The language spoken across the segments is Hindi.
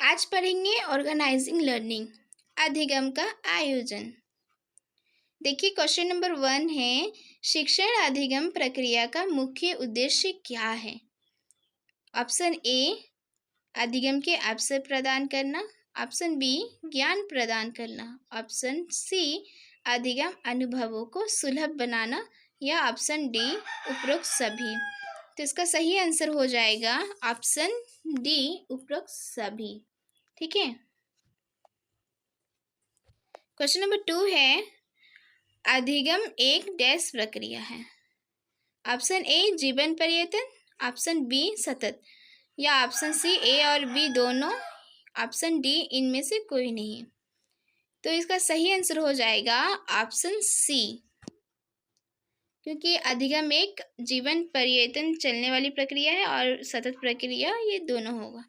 आज पढ़ेंगे ऑर्गेनाइजिंग लर्निंग, अधिगम का आयोजन। देखिए क्वेश्चन नंबर 1 है, शिक्षण अधिगम प्रक्रिया का मुख्य उद्देश्य क्या है? ऑप्शन ए, अधिगम के अवसर प्रदान करना। ऑप्शन बी, ज्ञान प्रदान करना। ऑप्शन सी, अधिगम अनुभवों को सुलभ बनाना। या ऑप्शन डी, उपरोक्त सभी। तो इसका सही आंसर हो जाएगा ऑप्शन डी, उपरोक्त सभी। ठीक है। क्वेश्चन नंबर 2 है, अधिगम एक डैश प्रक्रिया है। ऑप्शन ए, जीवन पर्यटन। ऑप्शन बी, सतत। या ऑप्शन सी, ए और बी दोनों। ऑप्शन डी, इनमें से कोई नहीं। तो इसका सही आंसर हो जाएगा ऑप्शन सी, क्योंकि अधिगम एक जीवन पर्यटन चलने वाली प्रक्रिया है और सतत प्रक्रिया ये दोनों होगा।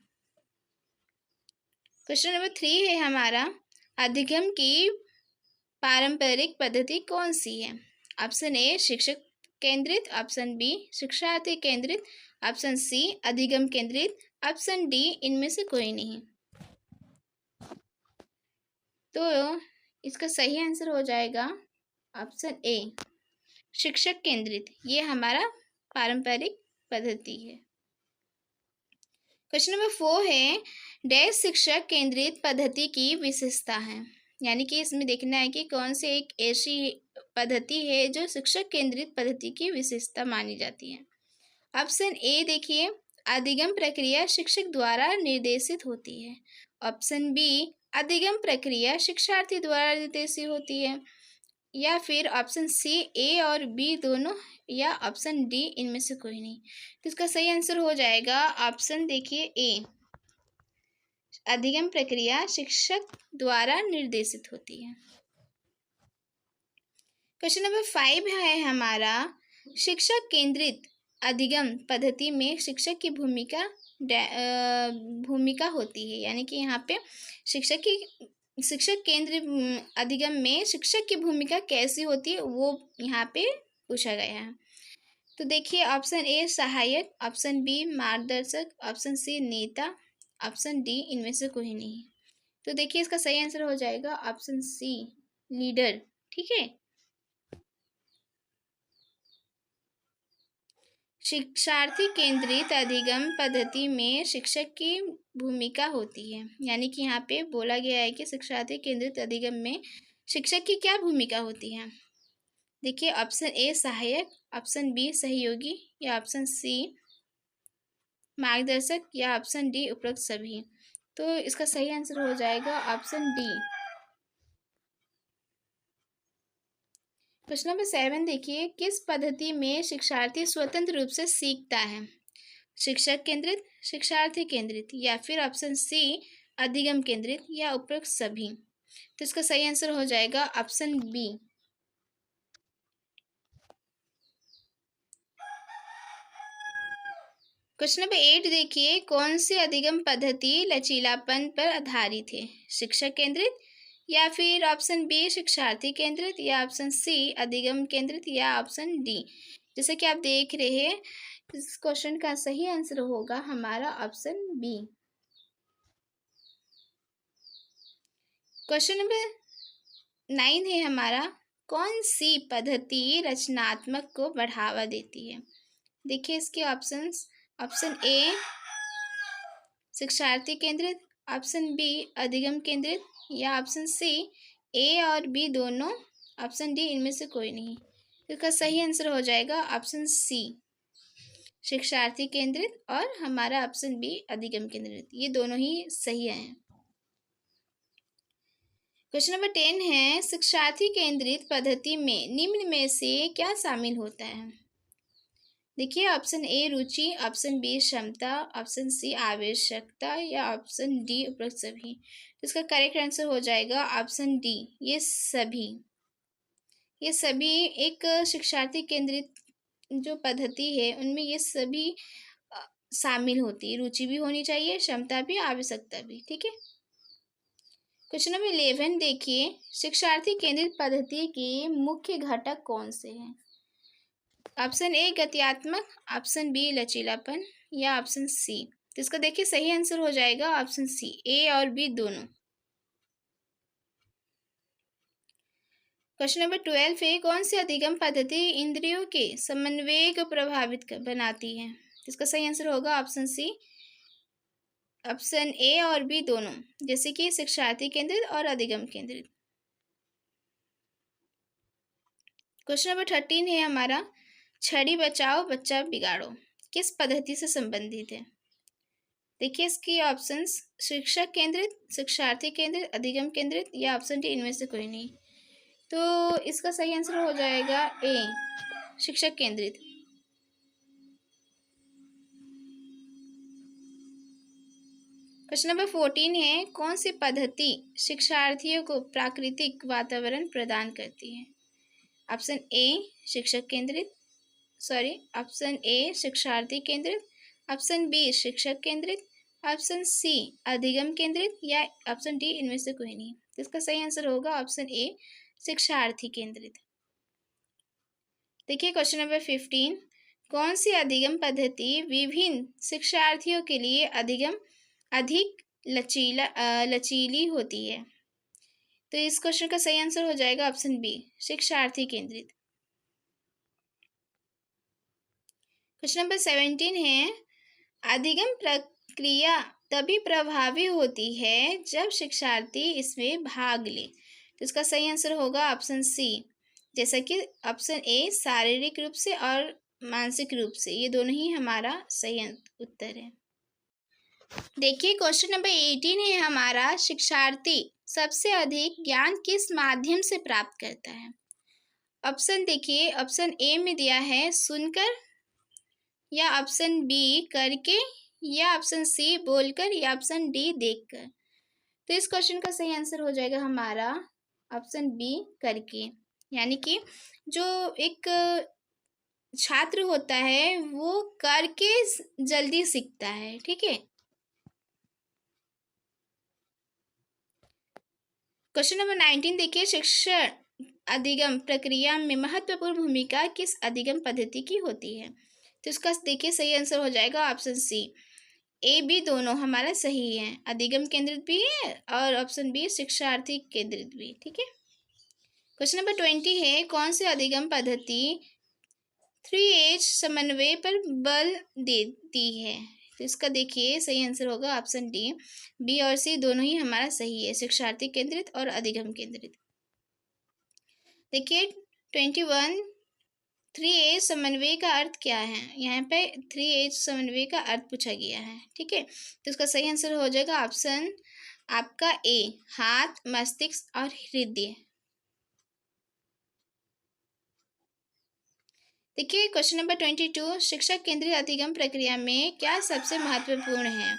क्वेश्चन नंबर 3 है हमारा, अधिगम की पारंपरिक पद्धति कौन सी है? ऑप्शन ए, शिक्षक केंद्रित। ऑप्शन बी, शिक्षार्थी केंद्रित। ऑप्शन सी, अधिगम केंद्रित। ऑप्शन डी, इनमें से कोई नहीं। तो इसका सही आंसर हो जाएगा ऑप्शन ए, शिक्षक केंद्रित। ये हमारा पारंपरिक पद्धति है। क्वेश्चन नंबर 4 है, डैश शिक्षक केंद्रित पद्धति की विशेषता है। यानी कि इसमें देखना है कि कौन सी एक ऐसी पद्धति है जो शिक्षक केंद्रित पद्धति की विशेषता मानी जाती है। ऑप्शन ए देखिए, अधिगम प्रक्रिया शिक्षक द्वारा निर्देशित होती है। ऑप्शन बी, अधिगम प्रक्रिया शिक्षार्थी द्वारा निर्देशित होती है। या फिर ऑप्शन सी, ए और बी दोनों। या ऑप्शन डी, इनमें से कोई नहीं। तो इसका सही आंसर हो जाएगा ऑप्शन देखिए ए, अधिगम प्रक्रिया शिक्षक द्वारा निर्देशित होती है। क्वेश्चन नंबर 5 है हमारा, शिक्षक केंद्रित अधिगम पद्धति में शिक्षक की भूमिका होती है। यानी कि यहाँ पे शिक्षक केंद्र अधिगम में शिक्षक की भूमिका कैसी होती है वो यहाँ पे पूछा गया है। तो देखिए ऑप्शन ए, सहायक। ऑप्शन बी, मार्गदर्शक। ऑप्शन सी, नेता। ऑप्शन डी, इनमें से कोई नहीं। तो देखिए इसका सही आंसर हो जाएगा ऑप्शन सी, लीडर। ठीक है। शिक्षार्थी केंद्रित अधिगम पद्धति में शिक्षक की भूमिका होती है। यानी कि यहाँ पे बोला गया है कि शिक्षार्थी केंद्रित अधिगम में शिक्षक की क्या भूमिका होती है। देखिए ऑप्शन ए, सहायक। ऑप्शन बी, सहयोगी। या ऑप्शन सी, मार्गदर्शक। या ऑप्शन डी, उपरोक्त सभी। तो इसका सही आंसर हो जाएगा ऑप्शन डी। क्वेश्चन नंबर 7 देखिए, किस पद्धति में शिक्षार्थी स्वतंत्र रूप से सीखता है? शिक्षक केंद्रित, शिक्षार्थी केंद्रित। या फिर ऑप्शन सी, अधिगम केंद्रित। या उपरोक्त सभी। तो इसका सही आंसर हो जाएगा ऑप्शन बी। क्वेश्चन नंबर 8 देखिए, कौन सी अधिगम पद्धति लचीलापन पर आधारित है? शिक्षक केंद्रित। या फिर ऑप्शन बी, शिक्षार्थी केंद्रित। या ऑप्शन सी, अधिगम केंद्रित। या ऑप्शन डी। जैसे कि आप देख रहे हैं, इस क्वेश्चन का सही आंसर होगा हमारा ऑप्शन बी। क्वेश्चन नंबर 9 है हमारा, कौन सी पद्धति रचनात्मक को बढ़ावा देती है? देखिए इसके ऑप्शंस। ऑप्शन ए, शिक्षार्थी केंद्रित। ऑप्शन बी, अधिगम केंद्रित। या ऑप्शन सी, ए और बी दोनों। ऑप्शन डी, इनमें से कोई नहीं। इसका सही आंसर हो जाएगा ऑप्शन सी, शिक्षार्थी केंद्रित। और हमारा ऑप्शन बी, अधिगम केंद्रित। ये दोनों ही सही हैं। क्वेश्चन नंबर 10 है, शिक्षार्थी केंद्रित पद्धति में निम्न में से क्या शामिल होता है? देखिए ऑप्शन ए, रुचि। ऑप्शन बी, क्षमता। ऑप्शन सी, आवश्यकता। या ऑप्शन डी, उपरोक्त सभी। तो इसका करेक्ट आंसर हो जाएगा ऑप्शन डी, ये सभी। ये सभी एक शिक्षार्थी केंद्रित जो पद्धति है उनमें ये सभी शामिल होती है। रुचि भी होनी चाहिए, क्षमता भी, आवश्यकता भी। ठीक है। क्वेश्चन नंबर 11 देखिए, शिक्षार्थी केंद्रित पद्धति के मुख्य घटक कौन से हैं? ऑप्शन ए, गत्यात्मक। ऑप्शन बी, लचीलापन। या ऑप्शन सी, तो इसका देखिए सही आंसर हो जाएगा ऑप्शन सी, ए और बी दोनों। क्वेश्चन नंबर 12 है, कौन सी अधिगम पद्धति इंद्रियों के समन्वय को प्रभावित बनाती है? तो इसका सही आंसर होगा ऑप्शन सी, ऑप्शन ए और बी दोनों, जैसे कि शिक्षार्थी केंद्रित और अधिगम केंद्रित। क्वेश्चन नंबर 13 है हमारा, छड़ी बचाओ बच्चा बिगाड़ो किस पद्धति से संबंधित है? देखिए इसकी ऑप्शंस, शिक्षक केंद्रित, शिक्षार्थी केंद्रित, अधिगम केंद्रित या ऑप्शन डी इनमें से कोई नहीं। तो इसका सही आंसर हो जाएगा ए, शिक्षक केंद्रित। क्वेश्चन नंबर 14 है, कौन सी पद्धति शिक्षार्थियों को प्राकृतिक वातावरण प्रदान करती है? ऑप्शन ए शिक्षक केंद्रित, ऑप्शन ए शिक्षार्थी केंद्रित, ऑप्शन बी शिक्षक केंद्रित, ऑप्शन सी अधिगम केंद्रित या ऑप्शन डी इनमें से कोई नहीं। तो इसका सही आंसर होगा ऑप्शन ए, शिक्षार्थी केंद्रित। देखिए क्वेश्चन नंबर 15, कौन सी अधिगम पद्धति विभिन्न शिक्षार्थियों के लिए अधिक लचीली होती है? तो इस क्वेश्चन का सही आंसर हो जाएगा ऑप्शन बी, शिक्षार्थी केंद्रित। क्वेश्चन नंबर 17 है, अधिगम प्रक्रिया तभी प्रभावी होती है जब शिक्षार्थी इसमें भाग ले। तो इसका सही आंसर होगा ऑप्शन सी, जैसा कि ऑप्शन ए शारीरिक रूप से और मानसिक रूप से, ये दोनों ही हमारा सही उत्तर है। देखिए क्वेश्चन नंबर 18 है हमारा, शिक्षार्थी सबसे अधिक ज्ञान किस माध्यम से प्राप्त करता है? ऑप्शन देखिए, ऑप्शन ए में दिया है सुनकर, या ऑप्शन बी करके, या ऑप्शन सी बोलकर, या ऑप्शन डी देखकर। तो इस क्वेश्चन का सही आंसर हो जाएगा हमारा ऑप्शन बी करके, यानी कि जो एक छात्र होता है वो करके जल्दी सीखता है। ठीक है, क्वेश्चन नंबर 19 देखिए, शिक्षण अधिगम प्रक्रिया में महत्वपूर्ण भूमिका किस अधिगम पद्धति की होती है? तो इसका देखिए सही आंसर हो जाएगा ऑप्शन सी, ए बी दोनों हमारा सही है, अधिगम केंद्रित भी है और ऑप्शन बी शिक्षार्थी केंद्रित भी। ठीक है, क्वेश्चन नंबर 20 है, कौन सी अधिगम पद्धति 3H समन्वय पर बल देती है? तो इसका देखिए सही आंसर होगा ऑप्शन डी, बी और सी दोनों ही हमारा सही है, शिक्षार्थी केंद्रित और अधिगम केंद्रित। देखिए 21, 3H समन्वय का अर्थ क्या है? यहाँ पे 3H समन्वय का अर्थ पूछा गया है। ठीक है, तो इसका सही आंसर हो जाएगा ऑप्शन आपका ए, हाथ, मस्तिष्क और हृदय। देखिए क्वेश्चन नंबर 22, शिक्षक केंद्रित अधिगम प्रक्रिया में क्या सबसे महत्वपूर्ण है?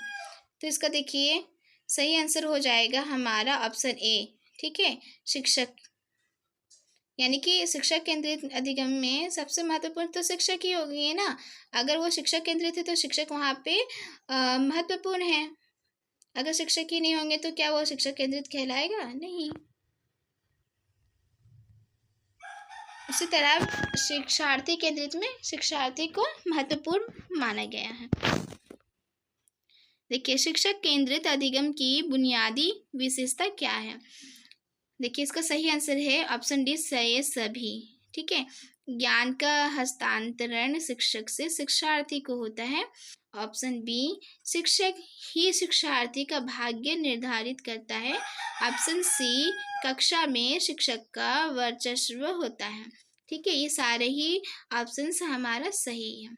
तो इसका देखिए सही आंसर हो जाएगा हमारा ऑप्शन ए। ठीक है, शिक्षक, यानी कि शिक्षक केंद्रित अधिगम में सबसे महत्वपूर्ण तो शिक्षक ही हो गए ना। अगर वो शिक्षक केंद्रित है तो शिक्षक वहाँ पे महत्वपूर्ण है। अगर शिक्षक ही नहीं होंगे तो क्या वो शिक्षक केंद्रित कहलाएगा? नहीं। उसी तरह शिक्षार्थी केंद्रित में शिक्षार्थी को महत्वपूर्ण माना गया है। देखिए शिक्षक केंद्रित अधिगम की बुनियादी विशेषता क्या है? देखिए इसका सही आंसर है ऑप्शन डी, सभी। ठीक है, ज्ञान का हस्तांतरण शिक्षक से शिक्षार्थी को होता है। ऑप्शन बी, शिक्षक ही शिक्षार्थी का भाग्य निर्धारित करता है। ऑप्शन सी, कक्षा में शिक्षक का वर्चस्व होता है। ठीक है, ये सारे ही ऑप्शंस हमारा सही है।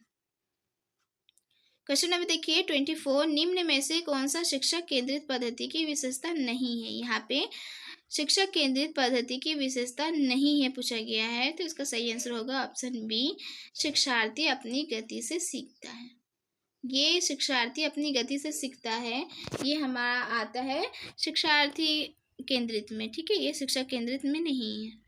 क्वेश्चन नंबर देखिए 24, निम्न में से कौन सा शिक्षक केंद्रित पद्धति की विशेषता नहीं है? यहाँ पे शिक्षक केंद्रित पद्धति की विशेषता नहीं है पूछा गया है, तो इसका सही आंसर होगा ऑप्शन बी, शिक्षार्थी अपनी गति से सीखता है। ये शिक्षार्थी अपनी गति से सीखता है, ये हमारा आता है शिक्षार्थी केंद्रित में। ठीक है, ये शिक्षक केंद्रित में नहीं है।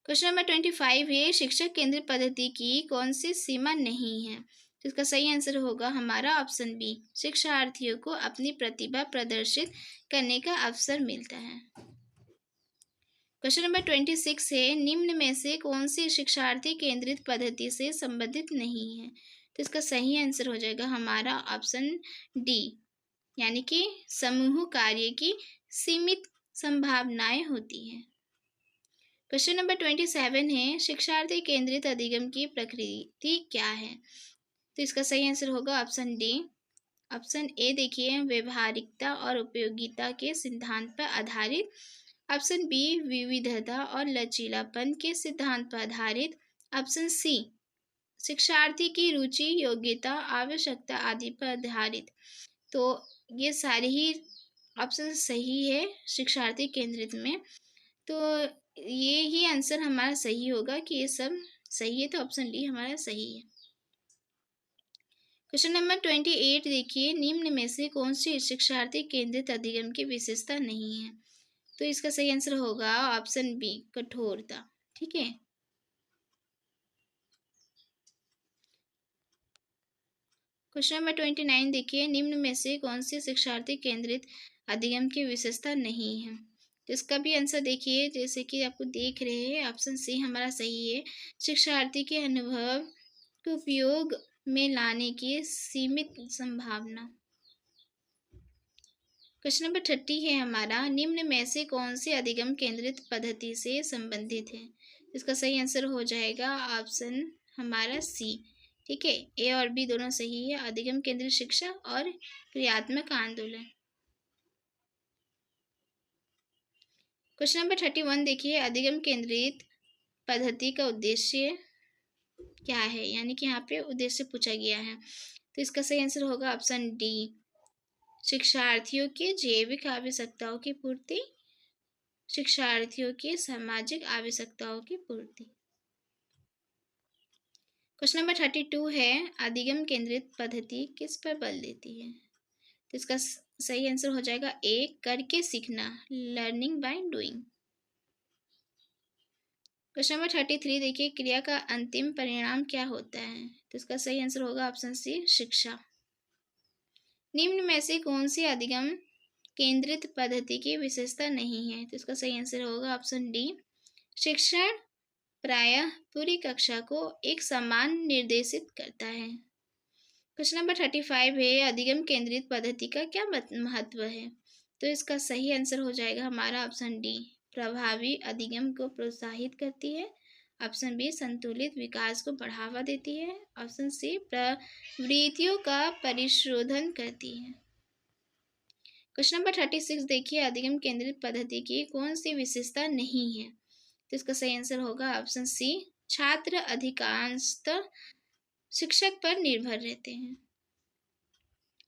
क्वेश्चन नंबर 25 है, शिक्षक केंद्रित पद्धति की कौन सी सीमा नहीं है? तो इसका सही आंसर होगा हमारा ऑप्शन बी, शिक्षार्थियों को अपनी प्रतिभा प्रदर्शित करने का अवसर मिलता है। क्वेश्चन नंबर 26 है, निम्न में से कौन सी शिक्षार्थी केंद्रित पद्धति से संबंधित नहीं है? तो इसका सही आंसर हो जाएगा हमारा ऑप्शन डी, यानी कि समूह कार्य की सीमित संभावनाएं होती हैं। क्वेश्चन नंबर 27 है, शिक्षार्थी केंद्रित अधिगम की प्रकृति क्या है? तो इसका सही आंसर होगा ऑप्शन डी। ऑप्शन ए देखिए, व्यवहारिकता और उपयोगिता के सिद्धांत पर आधारित। ऑप्शन बी, विविधता और लचीलापन के सिद्धांत पर आधारित। ऑप्शन सी, शिक्षार्थी की रुचि, योग्यता, आवश्यकता आदि पर आधारित। तो ये सारे ही ऑप्शन सही है शिक्षार्थी केंद्रित में। तो ये ही आंसर हमारा सही होगा कि ये सब सही है, तो ऑप्शन डी हमारा सही है। क्वेश्चन नंबर 28 देखिए, निम्न में से कौन सी शिक्षार्थी केंद्रित अधिगम की विशेषता नहीं है? तो इसका सही आंसर होगा ऑप्शन बी, कठोरता। ठीक है। क्वेश्चन नंबर 29 देखिए, निम्न में से कौन सी शिक्षार्थी केंद्रित अधिगम की विशेषता नहीं है? तो इसका भी आंसर देखिए, जैसे कि आपको देख रहे हैं, ऑप्शन सी हमारा सही है, शिक्षार्थी के अनुभव के उपयोग में लाने की सीमित संभावना। क्वेश्चन नंबर 30 है हमारा, निम्न में से कौन सी अधिगम केंद्रित पद्धति से संबंधित है? इसका सही आंसर हो जाएगा ऑप्शन हमारा सी। ठीक है, ए और बी दोनों सही है, अधिगम केंद्रित शिक्षा और क्रियात्मक आंदोलन। क्वेश्चन नंबर 31 देखिए, अधिगम केंद्रित पद्धति का उद्देश्य क्या है? यानी कि यहाँ पे उद्देश्य पूछा गया है, तो इसका सही आंसर होगा ऑप्शन डी, शिक्षार्थियों की जैविक आवश्यकताओं की पूर्ति, शिक्षार्थियों की सामाजिक आवश्यकताओं की पूर्ति। क्वेश्चन नंबर 32 है, अधिगम केंद्रित पद्धति किस पर बल देती है? तो इसका सही आंसर हो जाएगा ए, करके सीखना, learning by doing. Question number 33 देखिए, क्रिया का अंतिम परिणाम क्या होता है? तो इसका सही आंसर होगा ऑप्शन सी, शिक्षा। निम्न में से कौन सी अधिगम केंद्रित पद्धति की विशेषता नहीं है? तो इसका सही आंसर होगा ऑप्शन डी, शिक्षण प्रायः पूरी कक्षा को एक समान निर्देशित करता है। क्वेश्चन नंबर 35 है, अधिगम केंद्रित पद्धति का क्या महत्व है? तो इसका सही आंसर हो जाएगा हमारा ऑप्शन डी, प्रभावी अधिगम को प्रोत्साहित करती है। ऑप्शन बी, संतुलित विकास को बढ़ावा देती है। ऑप्शन सी, प्रवृत्तियों का परिशोधन करती है। क्वेश्चन नंबर 36 देखिए, अधिगम केंद्रित पद्धति की कौन सी विशेषता नहीं है? तो इसका सही आंसर होगा ऑप्शन सी, छात्र अधिकांशतः शिक्षक पर निर्भर रहते हैं।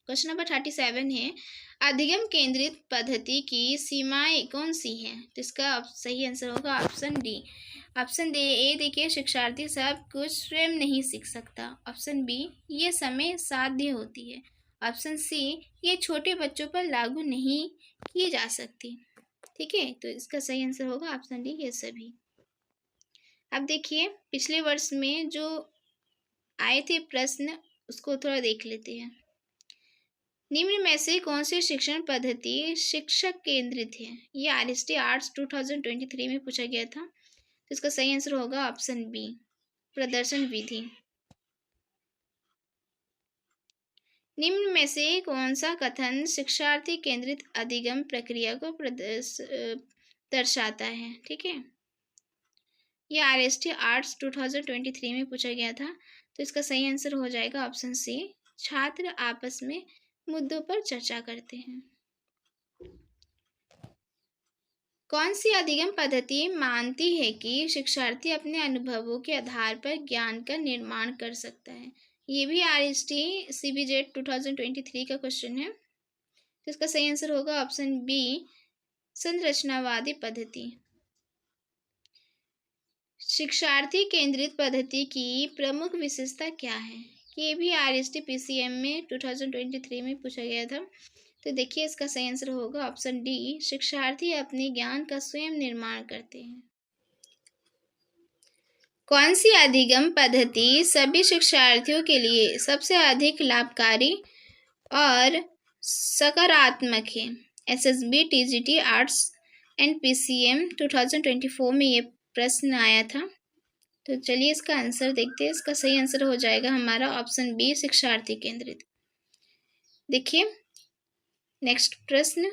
क्वेश्चन नंबर 37 है, अधिगम केंद्रित पद्धति की सीमाएं कौन सी हैं? तो इसका सही आंसर होगा ऑप्शन डी। ऑप्शन ए देखिए, शिक्षार्थी सब कुछ स्वयं नहीं सीख सकता। ऑप्शन बी, ये समय साध्य होती है। ऑप्शन सी, ये छोटे बच्चों पर लागू नहीं की जा सकती। ठीक है, तो इसका सही आंसर होगा ऑप्शन डी, ये सभी। अब देखिए, पिछले वर्ष में जो आए थे प्रश्न, उसको थोड़ा देख लेते हैं। निम्न में से कौन सी शिक्षण पद्धति शिक्षक केंद्रित है? ये आरएसटी आर्ट्स 2023 में पूछा गया था, तो इसका सही आंसर होगा ऑप्शन बी, प्रदर्शन विधि। निम्न में से कौन सा कथन शिक्षार्थी केंद्रित अधिगम प्रक्रिया को दर्शाता है? ठीक है, ये आरएसटी आर्ट्स 2023 में पूछा गया था, तो इसका सही आंसर हो जाएगा ऑप्शन सी, छात्र आपस में मुद्दों पर चर्चा करते हैं। कौन सी अधिगम पद्धति मानती है कि शिक्षार्थी अपने अनुभवों के आधार पर ज्ञान का निर्माण कर सकता है? ये भी आरएसटी सीबीजेड 2023 का क्वेश्चन है, तो इसका सही आंसर होगा ऑप्शन बी, संरचनावादी पद्धति। शिक्षार्थी केंद्रित पद्धति की प्रमुख विशेषता क्या है? ये भी आरएसटी पीसीएम में 2023 में पूछा गया था, तो देखिए इसका सही आंसर होगा ऑप्शन डी, शिक्षार्थी अपने ज्ञान का स्वयं निर्माण करते हैं। कौन सी अधिगम पद्धति सभी शिक्षार्थियों के लिए सबसे अधिक लाभकारी और सकारात्मक है? SSB TGT arts and PCM 2024 में ये प्रश्न आया था, तो चलिए इसका आंसर देखते हैं। इसका सही आंसर हो जाएगा हमारा ऑप्शन बी, शिक्षार्थी केंद्रित। देखिए नेक्स्ट प्रश्न,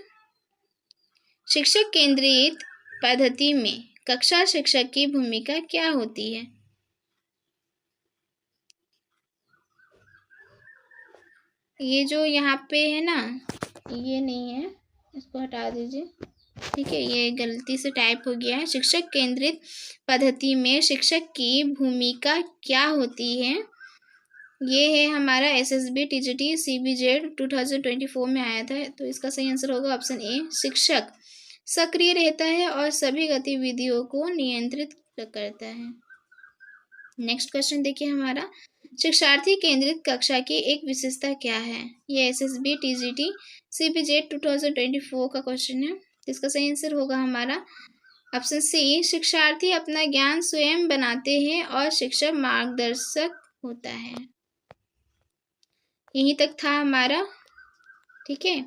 शिक्षक केंद्रित पद्धति में कक्षा शिक्षक की भूमिका क्या होती है? ये जो यहाँ पे है ना, ये नहीं है, इसको हटा दीजिए। ठीक है, ये गलती से टाइप हो गया है। शिक्षक केंद्रित पद्धति में शिक्षक की भूमिका क्या होती है? ये है हमारा एसएसबी टीजीटी सीबीजेड 2024 में आया था। तो इसका सही आंसर होगा ऑप्शन ए, शिक्षक सक्रिय रहता है और सभी गतिविधियों को नियंत्रित करता है। नेक्स्ट क्वेश्चन देखिए हमारा, शिक्षार्थी केंद्रित कक्षा की एक विशेषता क्या है? ये एसएसबी टीजीटी सीबीजेड 2024 का क्वेश्चन है। इसका सही आंसर होगा हमारा ऑप्शन सी, शिक्षार्थी अपना ज्ञान स्वयं बनाते हैं और शिक्षक मार्गदर्शक होता है। यहीं तक था हमारा। ठीक है,